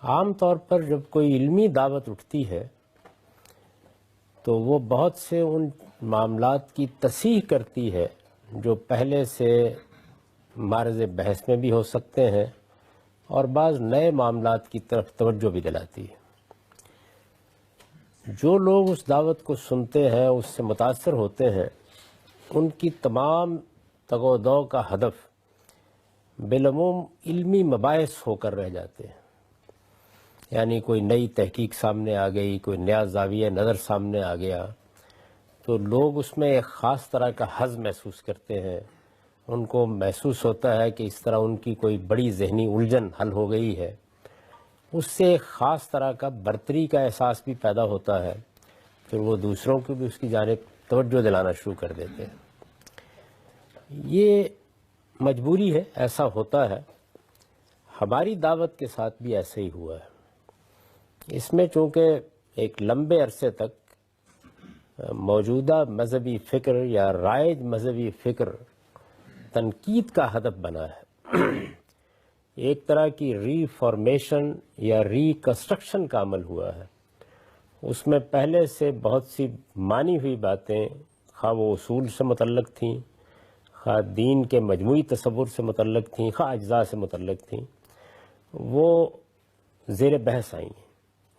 عام طور پر جب کوئی علمی دعوت اٹھتی ہے تو وہ بہت سے ان معاملات کی تصحیح کرتی ہے جو پہلے سے معرض بحث میں بھی ہو سکتے ہیں، اور بعض نئے معاملات کی طرف توجہ بھی دلاتی ہے۔ جو لوگ اس دعوت کو سنتے ہیں، اس سے متاثر ہوتے ہیں، ان کی تمام تگ و دو کا ہدف بالعموم علمی مباحث ہو کر رہ جاتے ہیں۔ یعنی کوئی نئی تحقیق سامنے آ گئی، کوئی نیا زاویہ نظر سامنے آ گیا، تو لوگ اس میں ایک خاص طرح کا حظ محسوس کرتے ہیں۔ ان کو محسوس ہوتا ہے کہ اس طرح ان کی کوئی بڑی ذہنی الجھن حل ہو گئی ہے۔ اس سے ایک خاص طرح کا برتری کا احساس بھی پیدا ہوتا ہے، پھر وہ دوسروں کو بھی اس کی جانب توجہ دلانا شروع کر دیتے ہیں۔ یہ مجبوری ہے، ایسا ہوتا ہے۔ ہماری دعوت کے ساتھ بھی ایسا ہی ہوا ہے۔ اس میں چونکہ ایک لمبے عرصے تک موجودہ مذہبی فکر یا رائج مذہبی فکر تنقید کا ہدف بنا ہے، ایک طرح کی ری فارمیشن یا ری کنسٹرکشن کا عمل ہوا ہے۔ اس میں پہلے سے بہت سی مانی ہوئی باتیں، خواہ وہ اصول سے متعلق تھیں، خواہ دین کے مجموعی تصور سے متعلق تھیں، خواہ اجزاء سے متعلق تھیں، وہ زیر بحث آئی ہیں۔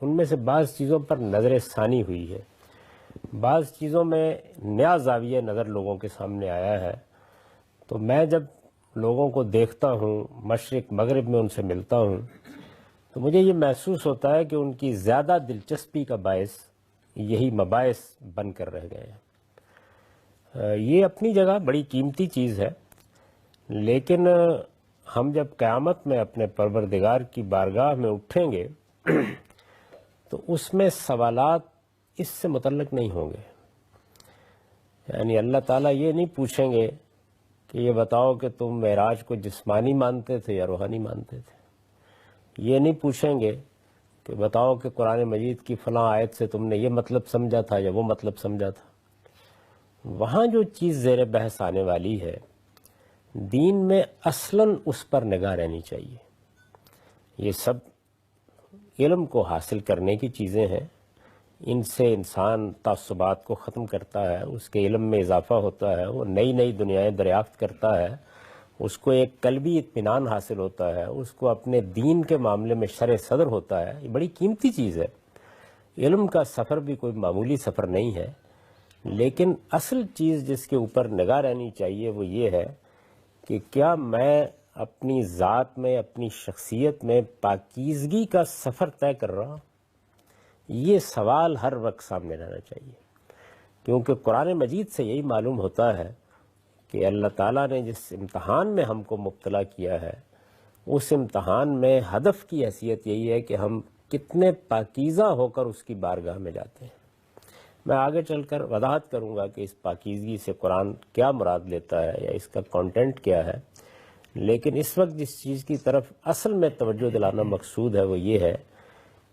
ان میں سے بعض چیزوں پر نظر ثانی ہوئی ہے، بعض چیزوں میں نیا زاویہ نظر لوگوں کے سامنے آیا ہے۔ تو میں جب لوگوں کو دیکھتا ہوں، مشرق مغرب میں ان سے ملتا ہوں، تو مجھے یہ محسوس ہوتا ہے کہ ان کی زیادہ دلچسپی کا باعث یہی مباحث بن کر رہ گئے ہیں۔ یہ اپنی جگہ بڑی قیمتی چیز ہے، لیکن ہم جب قیامت میں اپنے پروردگار کی بارگاہ میں اٹھیں گے تو اس میں سوالات اس سے متعلق نہیں ہوں گے۔ یعنی اللہ تعالیٰ یہ نہیں پوچھیں گے کہ یہ بتاؤ کہ تم معراج کو جسمانی مانتے تھے یا روحانی مانتے تھے۔ یہ نہیں پوچھیں گے کہ بتاؤ کہ قرآن مجید کی فلاں آیت سے تم نے یہ مطلب سمجھا تھا یا وہ مطلب سمجھا تھا۔ وہاں جو چیز زیر بحث آنے والی ہے، دین میں اصلاً اس پر نگاہ رہنی چاہیے۔ یہ سب علم کو حاصل کرنے کی چیزیں ہیں، ان سے انسان تعصبات کو ختم کرتا ہے، اس کے علم میں اضافہ ہوتا ہے، وہ نئی نئی دنیایں دریافت کرتا ہے، اس کو ایک قلبی اطمینان حاصل ہوتا ہے، اس کو اپنے دین کے معاملے میں شرح صدر ہوتا ہے۔ یہ بڑی قیمتی چیز ہے۔ علم کا سفر بھی کوئی معمولی سفر نہیں ہے، لیکن اصل چیز جس کے اوپر نگاہ رہنی چاہیے وہ یہ ہے کہ کیا میں اپنی ذات میں، اپنی شخصیت میں پاکیزگی کا سفر طے کر رہا ہوں؟ یہ سوال ہر وقت سامنے رہنا چاہیے، کیونکہ قرآن مجید سے یہی معلوم ہوتا ہے کہ اللہ تعالیٰ نے جس امتحان میں ہم کو مبتلا کیا ہے، اس امتحان میں ہدف کی حیثیت یہی ہے کہ ہم کتنے پاکیزہ ہو کر اس کی بارگاہ میں جاتے ہیں۔ میں آگے چل کر وضاحت کروں گا کہ اس پاکیزگی سے قرآن کیا مراد لیتا ہے یا اس کا کانٹینٹ کیا ہے، لیکن اس وقت جس چیز کی طرف اصل میں توجہ دلانا مقصود ہے وہ یہ ہے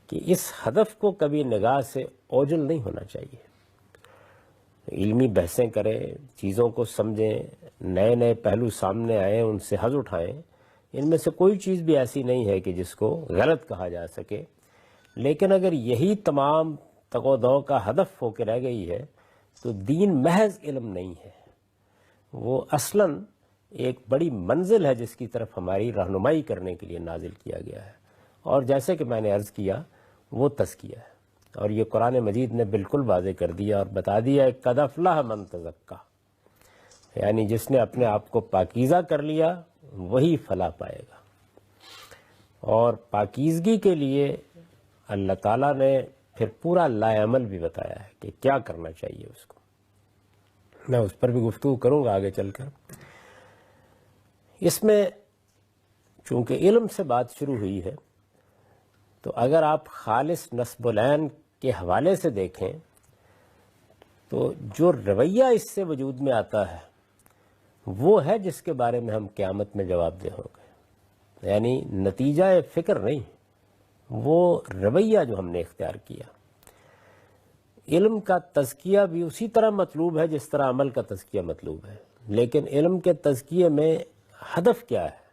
کہ اس ہدف کو کبھی نگاہ سے اوجھل نہیں ہونا چاہیے۔ علمی بحثیں کریں، چیزوں کو سمجھیں، نئے نئے پہلو سامنے آئیں، ان سے حظ اٹھائیں۔ ان میں سے کوئی چیز بھی ایسی نہیں ہے کہ جس کو غلط کہا جا سکے، لیکن اگر یہی تمام تگ و دو کا ہدف ہو کے رہ گئی ہے تو دین محض علم نہیں ہے، وہ اصلاً ایک بڑی منزل ہے جس کی طرف ہماری رہنمائی کرنے کے لیے نازل کیا گیا ہے، اور جیسے کہ میں نے عرض کیا وہ تزکیہ ہے، اور یہ قرآن مجید نے بالکل واضح کر دیا اور بتا دیا کہ قد افلح من تزکیٰ، یعنی جس نے اپنے آپ کو پاکیزہ کر لیا وہی فلاح پائے گا۔ اور پاکیزگی کے لیے اللہ تعالیٰ نے پھر پورا لائے عمل بھی بتایا ہے کہ کیا کرنا چاہیے اس کو۔ میں اس پر بھی گفتگو کروں گا آگے چل کر۔ اس میں چونکہ علم سے بات شروع ہوئی ہے، تو اگر آپ خالص نسب العین کے حوالے سے دیکھیں تو جو رویہ اس سے وجود میں آتا ہے وہ ہے جس کے بارے میں ہم قیامت میں جواب دہ ہوں گے۔ یعنی نتیجہ فکر نہیں، وہ رویہ جو ہم نے اختیار کیا۔ علم کا تزکیہ بھی اسی طرح مطلوب ہے جس طرح عمل کا تزکیہ مطلوب ہے، لیکن علم کے تزکیے میں ہدف کیا ہے؟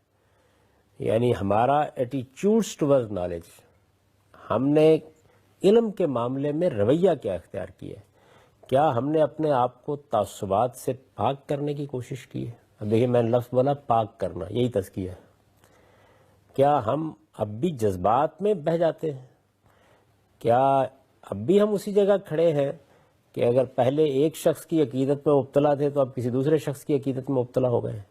یعنی ہمارا ایٹیچیوڈز ٹورڈ نالج، ہم نے علم کے معاملے میں رویہ کیا اختیار کیا ہے؟ کیا ہم نے اپنے آپ کو تعصبات سے پاک کرنے کی کوشش کی ہے؟ اب دیکھیے میں نے لفظ بولا پاک کرنا، یہی تزکیہ ہے۔ کیا ہم اب بھی جذبات میں بہہ جاتے ہیں؟ کیا اب بھی ہم اسی جگہ کھڑے ہیں کہ اگر پہلے ایک شخص کی عقیدت میں مبتلا تھے تو اب کسی دوسرے شخص کی عقیدت میں مبتلا ہو گئے ہیں؟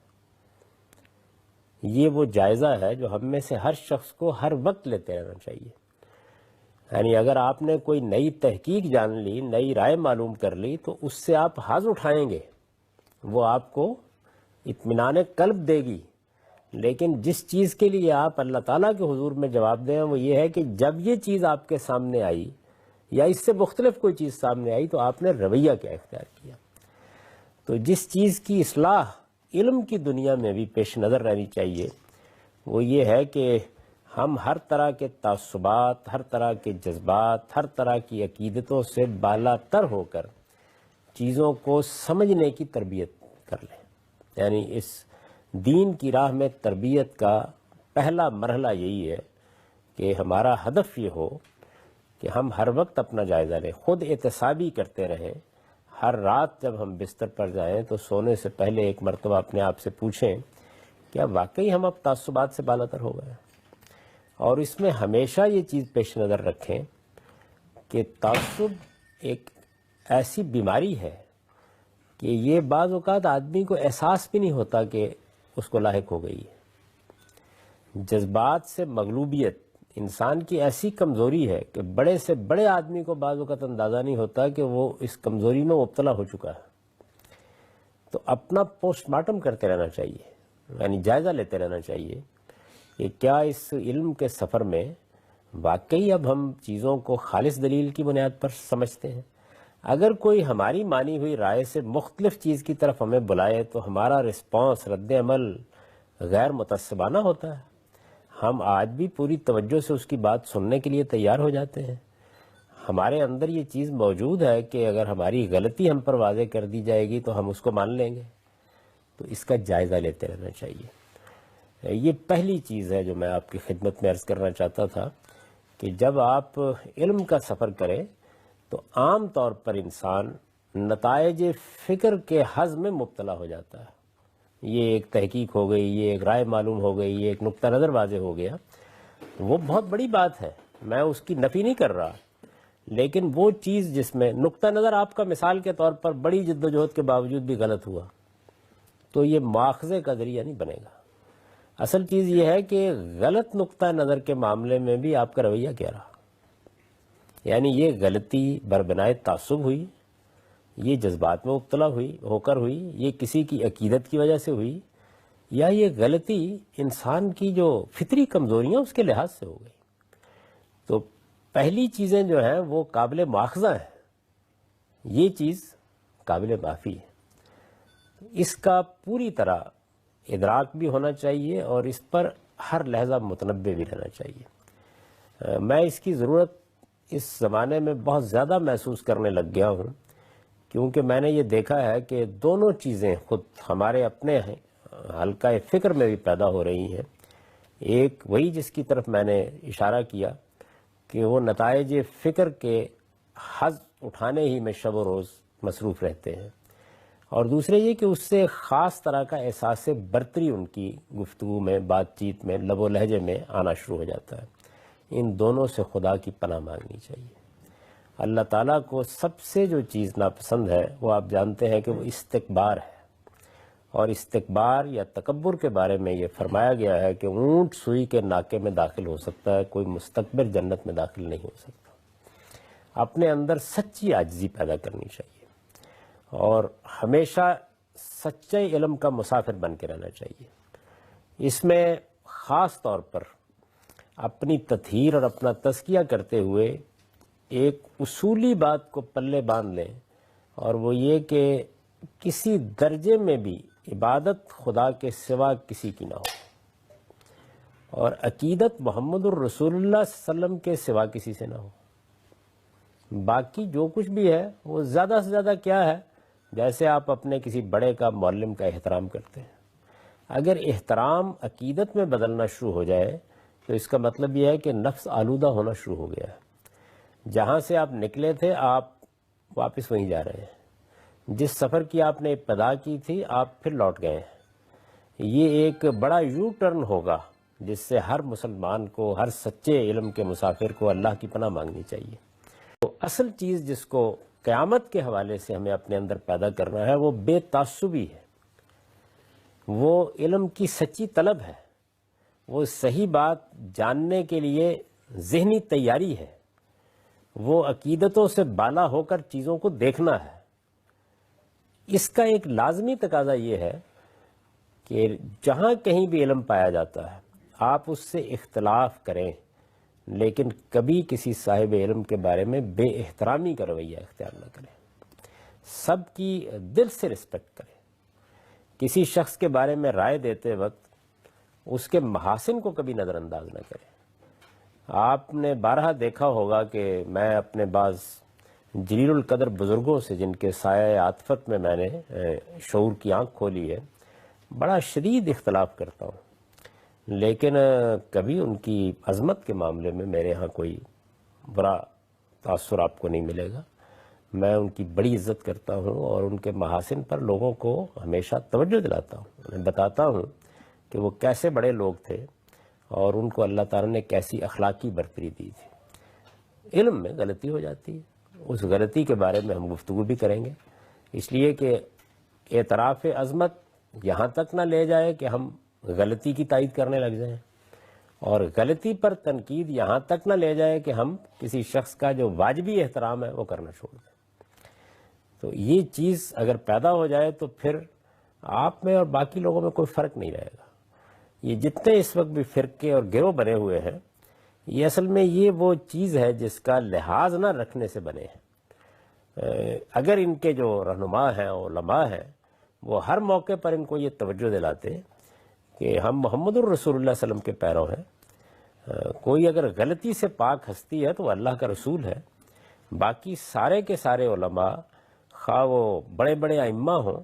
یہ وہ جائزہ ہے جو ہم میں سے ہر شخص کو ہر وقت لیتے رہنا چاہیے۔ یعنی اگر آپ نے کوئی نئی تحقیق جان لی، نئی رائے معلوم کر لی، تو اس سے آپ حظ اٹھائیں گے، وہ آپ کو اطمینان قلب دے گی، لیکن جس چیز کے لیے آپ اللہ تعالیٰ کے حضور میں جواب دیں وہ یہ ہے کہ جب یہ چیز آپ کے سامنے آئی یا اس سے مختلف کوئی چیز سامنے آئی تو آپ نے رویہ کیا اختیار کیا۔ تو جس چیز کی اصلاح علم کی دنیا میں بھی پیش نظر رہنی چاہیے وہ یہ ہے کہ ہم ہر طرح کے تعصبات، ہر طرح کے جذبات، ہر طرح کی عقیدتوں سے بالا تر ہو کر چیزوں کو سمجھنے کی تربیت کر لیں۔ یعنی اس دین کی راہ میں تربیت کا پہلا مرحلہ یہی ہے کہ ہمارا ہدف یہ ہو کہ ہم ہر وقت اپنا جائزہ لیں، خود احتسابی کرتے رہیں۔ ہر رات جب ہم بستر پر جائیں تو سونے سے پہلے ایک مرتبہ اپنے آپ سے پوچھیں کیا واقعی ہم اب تعصبات سے بالا تر ہو گئے، اور اس میں ہمیشہ یہ چیز پیش نظر رکھیں کہ تعصب ایک ایسی بیماری ہے کہ یہ بعض اوقات آدمی کو احساس بھی نہیں ہوتا کہ اس کو لاحق ہو گئی ہے۔ جذبات سے مغلوبیت انسان کی ایسی کمزوری ہے کہ بڑے سے بڑے آدمی کو بعض اوقات اندازہ نہیں ہوتا کہ وہ اس کمزوری میں مبتلا ہو چکا ہے۔ تو اپنا پوسٹ مارٹم کرتے رہنا چاہیے، یعنی جائزہ لیتے رہنا چاہیے کہ کیا اس علم کے سفر میں واقعی اب ہم چیزوں کو خالص دلیل کی بنیاد پر سمجھتے ہیں۔ اگر کوئی ہماری مانی ہوئی رائے سے مختلف چیز کی طرف ہمیں بلائے تو ہمارا رسپانس، رد عمل غیر متعصبانہ ہوتا ہے۔ ہم آج بھی پوری توجہ سے اس کی بات سننے کے لیے تیار ہو جاتے ہیں۔ ہمارے اندر یہ چیز موجود ہے کہ اگر ہماری غلطی ہم پر واضح کر دی جائے گی تو ہم اس کو مان لیں گے۔ تو اس کا جائزہ لیتے رہنا چاہیے۔ یہ پہلی چیز ہے جو میں آپ کی خدمت میں عرض کرنا چاہتا تھا کہ جب آپ علم کا سفر کریں تو عام طور پر انسان نتائج فکر کے حظ میں مبتلا ہو جاتا ہے۔ یہ ایک تحقیق ہو گئی، یہ ایک رائے معلوم ہو گئی، یہ ایک نقطہ نظر واضح ہو گیا، وہ بہت بڑی بات ہے، میں اس کی نفی نہیں کر رہا، لیکن وہ چیز جس میں نقطہ نظر آپ کا مثال کے طور پر بڑی جد و جہد کے باوجود بھی غلط ہوا تو یہ مواخذے کا ذریعہ نہیں بنے گا۔ اصل چیز یہ ہے کہ غلط نقطہ نظر کے معاملے میں بھی آپ کا رویہ کیا رہا، یعنی یہ غلطی بربنائے تعصب ہوئی، یہ جذبات میں مبتلا ہو کر ہوئی، یہ کسی کی عقیدت کی وجہ سے ہوئی، یا یہ غلطی انسان کی جو فطری کمزوریاں اس کے لحاظ سے ہو گئی۔ تو پہلی چیزیں جو ہیں وہ قابل مواخذہ ہیں، یہ چیز قابل معافی ہے۔ اس کا پوری طرح ادراک بھی ہونا چاہیے اور اس پر ہر لحظہ متنبہ بھی رہنا چاہیے۔ میں اس کی ضرورت اس زمانے میں بہت زیادہ محسوس کرنے لگ گیا ہوں، کیونکہ میں نے یہ دیکھا ہے کہ دونوں چیزیں خود ہمارے اپنے حلقہ فکر میں بھی پیدا ہو رہی ہیں۔ ایک وہی جس کی طرف میں نے اشارہ کیا کہ وہ نتائج فکر کے حظ اٹھانے ہی میں شب و روز مصروف رہتے ہیں، اور دوسرے یہ کہ اس سے خاص طرح کا احساس برتری ان کی گفتگو میں، بات چیت میں، لب و لہجے میں آنا شروع ہو جاتا ہے۔ ان دونوں سے خدا کی پناہ مانگنی چاہیے۔ اللہ تعالیٰ کو سب سے جو چیز ناپسند ہے وہ آپ جانتے ہیں کہ وہ استکبار ہے، اور استکبار یا تکبر کے بارے میں یہ فرمایا گیا ہے کہ اونٹ سوئی کے ناکے میں داخل ہو سکتا ہے، کوئی مستکبر جنت میں داخل نہیں ہو سکتا۔ اپنے اندر سچی عاجزی پیدا کرنی چاہیے اور ہمیشہ سچے علم کا مسافر بن کے رہنا چاہیے۔ اس میں خاص طور پر اپنی تطہیر اور اپنا تزکیہ کرتے ہوئے ایک اصولی بات کو پلے باندھ لیں، اور وہ یہ کہ کسی درجے میں بھی عبادت خدا کے سوا کسی کی نہ ہو، اور عقیدت محمد الرسول اللہ صلی اللہ علیہ وسلم کے سوا کسی سے نہ ہو۔ باقی جو کچھ بھی ہے وہ زیادہ سے زیادہ کیا ہے، جیسے آپ اپنے کسی بڑے کا، معلم کا احترام کرتے ہیں۔ اگر احترام عقیدت میں بدلنا شروع ہو جائے تو اس کا مطلب یہ ہے کہ نفس آلودہ ہونا شروع ہو گیا ہے. جہاں سے آپ نکلے تھے آپ واپس وہیں جا رہے ہیں. جس سفر کی آپ نے ابتدا کی تھی آپ پھر لوٹ گئے ہیں. یہ ایک بڑا یو ٹرن ہوگا جس سے ہر مسلمان کو، ہر سچے علم کے مسافر کو اللہ کی پناہ مانگنی چاہیے. تو اصل چیز جس کو قیامت کے حوالے سے ہمیں اپنے اندر پیدا کرنا ہے وہ بے تعصبی ہے، وہ علم کی سچی طلب ہے، وہ صحیح بات جاننے کے لیے ذہنی تیاری ہے، وہ عقیدتوں سے بالا ہو کر چیزوں کو دیکھنا ہے. اس کا ایک لازمی تقاضا یہ ہے کہ جہاں کہیں بھی علم پایا جاتا ہے آپ اس سے اختلاف کریں، لیکن کبھی کسی صاحب علم کے بارے میں بے احترامی کا رویہ اختیار نہ کریں. سب کی دل سے رسپیکٹ کریں. کسی شخص کے بارے میں رائے دیتے وقت اس کے محاسن کو کبھی نظر انداز نہ کریں. آپ نے بارہا دیکھا ہوگا کہ میں اپنے بعض جلیل القدر بزرگوں سے جن کے سایہ عاطفت میں نے شعور کی آنکھ کھولی ہے، بڑا شدید اختلاف کرتا ہوں، لیکن کبھی ان کی عظمت کے معاملے میں میرے ہاں کوئی برا تاثر آپ کو نہیں ملے گا. میں ان کی بڑی عزت کرتا ہوں اور ان کے محاسن پر لوگوں کو ہمیشہ توجہ دلاتا ہوں. انہیں بتاتا ہوں کہ وہ کیسے بڑے لوگ تھے اور ان کو اللہ تعالیٰ نے کیسی اخلاقی برتری دی تھی. علم میں غلطی ہو جاتی ہے، اس غلطی کے بارے میں ہم گفتگو بھی کریں گے، اس لیے کہ اعتراف عظمت یہاں تک نہ لے جائے کہ ہم غلطی کی تائید کرنے لگ جائیں، اور غلطی پر تنقید یہاں تک نہ لے جائے کہ ہم کسی شخص کا جو واجبی احترام ہے وہ کرنا چھوڑ دیں. تو یہ چیز اگر پیدا ہو جائے تو پھر آپ میں اور باقی لوگوں میں کوئی فرق نہیں رہے گا. یہ جتنے اس وقت بھی فرقے اور گروہ بنے ہوئے ہیں، یہ اصل میں یہ وہ چیز ہے جس کا لحاظ نہ رکھنے سے بنے ہیں. اگر ان کے جو رہنما ہیں، علماء ہیں، وہ ہر موقع پر ان کو یہ توجہ دلاتے کہ ہم محمد الرسول اللہ صلی اللہ علیہ وسلم کے پیرو ہیں، کوئی اگر غلطی سے پاک ہستی ہے تو وہ اللہ کا رسول ہے، باقی سارے کے سارے علماء خواہ وہ بڑے بڑے ائمہ ہوں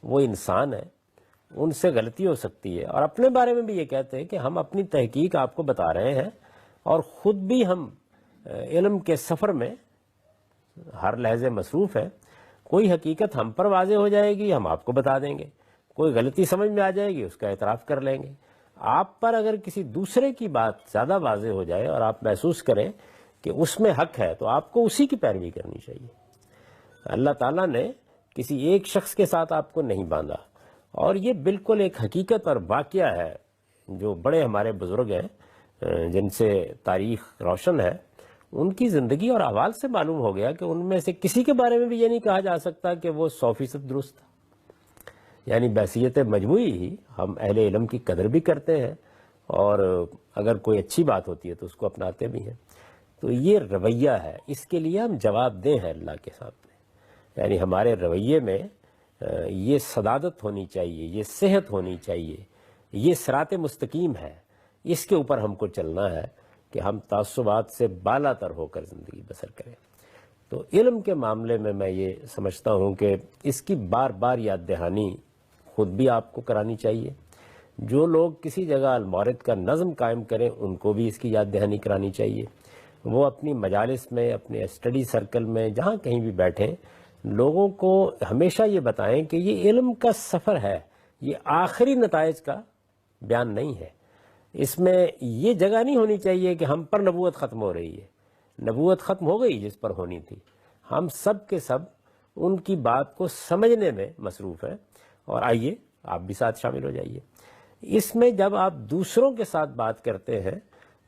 وہ انسان ہیں، ان سے غلطی ہو سکتی ہے. اور اپنے بارے میں بھی یہ کہتے ہیں کہ ہم اپنی تحقیق آپ کو بتا رہے ہیں اور خود بھی ہم علم کے سفر میں ہر لحظے مصروف ہیں. کوئی حقیقت ہم پر واضح ہو جائے گی ہم آپ کو بتا دیں گے، کوئی غلطی سمجھ میں آ جائے گی اس کا اعتراف کر لیں گے. آپ پر اگر کسی دوسرے کی بات زیادہ واضح ہو جائے اور آپ محسوس کریں کہ اس میں حق ہے تو آپ کو اسی کی پیروی کرنی چاہیے. اللہ تعالیٰ نے کسی ایک شخص کے ساتھ آپ کو نہیں باندھا، اور یہ بالکل ایک حقیقت اور واقعہ ہے. جو بڑے ہمارے بزرگ ہیں جن سے تاریخ روشن ہے، ان کی زندگی اور احوال سے معلوم ہو گیا کہ ان میں سے کسی کے بارے میں بھی یہ نہیں کہا جا سکتا کہ وہ 100% درست تھا. یعنی بحیثیت مجموعی ہی ہم اہل علم کی قدر بھی کرتے ہیں، اور اگر کوئی اچھی بات ہوتی ہے تو اس کو اپناتے بھی ہیں. تو یہ رویہ ہے، اس کے لیے ہم جواب دیں ہیں اللہ کے سامنے. یعنی ہمارے رویے میں یہ سدادت ہونی چاہیے، یہ صحت ہونی چاہیے، یہ صراط مستقیم ہے. اس کے اوپر ہم کو چلنا ہے کہ ہم تعصبات سے بالا تر ہو کر زندگی بسر کریں. تو علم کے معاملے میں میں یہ سمجھتا ہوں کہ اس کی بار بار یاد دہانی خود بھی آپ کو کرانی چاہیے. جو لوگ کسی جگہ المورد کا نظم قائم کریں ان کو بھی اس کی یاد دہانی کرانی چاہیے. وہ اپنی مجالس میں، اپنے اسٹڈی سرکل میں، جہاں کہیں بھی بیٹھیں، لوگوں کو ہمیشہ یہ بتائیں کہ یہ علم کا سفر ہے، یہ آخری نتائج کا بیان نہیں ہے. اس میں یہ جگہ نہیں ہونی چاہیے کہ ہم پر نبوت ختم ہو رہی ہے. نبوت ختم ہو گئی جس پر ہونی تھی. ہم سب کے سب ان کی بات کو سمجھنے میں مصروف ہیں، اور آئیے آپ بھی ساتھ شامل ہو جائیے. اس میں جب آپ دوسروں کے ساتھ بات کرتے ہیں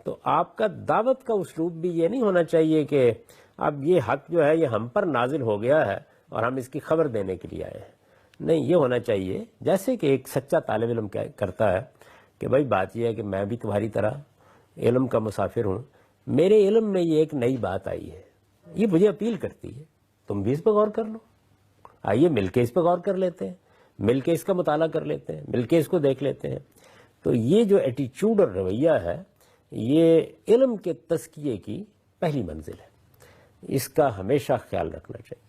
تو آپ کا دعوت کا اسلوب بھی یہ نہیں ہونا چاہیے کہ اب یہ حق جو ہے یہ ہم پر نازل ہو گیا ہے اور ہم اس کی خبر دینے کے لیے آئے ہیں. نہیں، یہ ہونا چاہیے جیسے کہ ایک سچا طالب علم کرتا ہے کہ بھائی بات یہ ہے کہ میں بھی تمہاری طرح علم کا مسافر ہوں، میرے علم میں یہ ایک نئی بات آئی ہے، یہ مجھے اپیل کرتی ہے، تم بھی اس پہ غور کر لو. آئیے مل کے اس پہ غور کر لیتے ہیں، مل کے اس کا مطالعہ کر لیتے ہیں، مل کے اس کو دیکھ لیتے ہیں. تو یہ جو ایٹیچیوڈ اور رویہ ہے یہ علم کے تزکیے کی پہلی منزل ہے. اس کا ہمیشہ خیال رکھنا چاہیے.